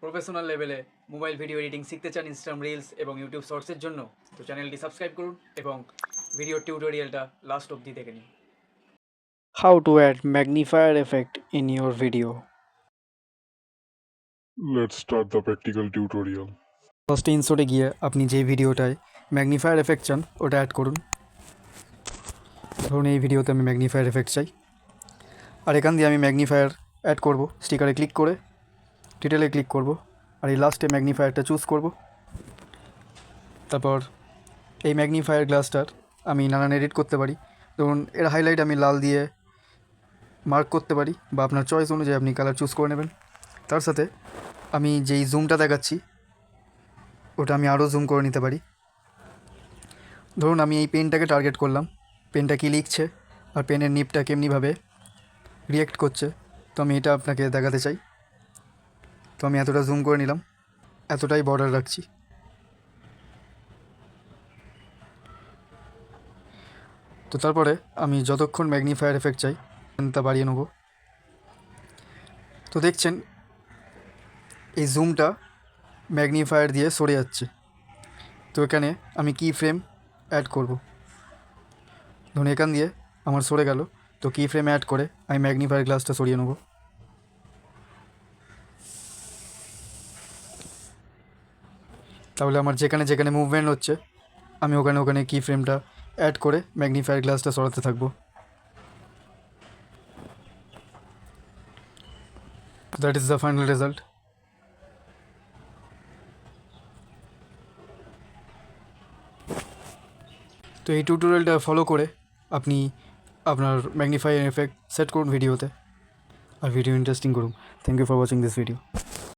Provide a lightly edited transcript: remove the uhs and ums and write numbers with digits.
Professional লেভেলে mobile video editing শিখতে চান ইনস্টাগ্রাম রিলস এবং ইউটিউব শর্টসের জন্য, তো চ্যানেলটি সাবস্ক্রাইব করুন এবং ভিডিও টিউটোরিয়ালটা লাস্ট অবধি দেখে নিন। How to add magnifier effect in your video. Let's start the practical tutorial. ফার্স্টে ইনসোর্টে গিয়ে আপনি যে ভিডিওটায় ম্যাগনিফায়ার এফেক্ট চান ওটা অ্যাড করুন। ধরুন এই ভিডিওতে আমি ম্যাগনিফায়ার এফেক্ট চাই, আর এখান দিয়ে আমি ম্যাগনিফায়ার অ্যাড করব। স্টিকারে ক্লিক করে ডিটেলে ক্লিক করব, আর এই লাস্টে ম্যাগনিফায়ারটা চুজ করব। তারপর এই ম্যাগনিফায়ার গ্লাসটার আমি নানান এডিট করতে পারি। ধরুন এর হাইলাইট আমি লাল দিয়ে মার্ক করতে পারি, বা আপনার চয়েস অনুযায়ী আপনি কালার চুজ করে নেবেন। তার সাথে আমি যেই জুমটা দেখাচ্ছি ওটা আমি আরও জুম করে নিতে পারি। ধরুন আমি এই পেনটাকে টার্গেট করলাম, পেনটা কী লিখছে আর পেনের নিপটা কেমনিভাবে রিয়েক্ট করছে, তো আমি এটা আপনাকে দেখাতে চাই। তো আমি এতটা জুম করে নিলাম, এতটাই বর্ডার রাখছি। তো তারপরে আমি যতক্ষণ ম্যাগনিফায়ার এফেক্ট চাই তা বাড়িয়ে নেব। তো দেখছেন এই জুমটা ম্যাগনিফায়ার দিয়ে সরে যাচ্ছে। তো এখানে আমি কি ফ্রেম অ্যাড করব। ধরুন এখান দিয়ে আমার সরে গেল, তো কি ফ্রেম অ্যাড করে আমি ম্যাগনিফায়ার গ্লাসটা সরিয়ে নেব। তাহলে আমার যেখানে যেখানে মুভমেন্ট হচ্ছে আমি ওখানে ওখানে কি ফ্রেমটা অ্যাড করে ম্যাগনিফায়ার গ্লাসটা সরাতে থাকবো। That is the final result. তো এই টিউটোরিয়ালটা ফলো করে আপনি আপনার ম্যাগনিফায়ার এফেক্ট সেট করুন ভিডিওতে, আর ভিডিও ইন্টারেস্টিং করুন। Thank you for watching this video.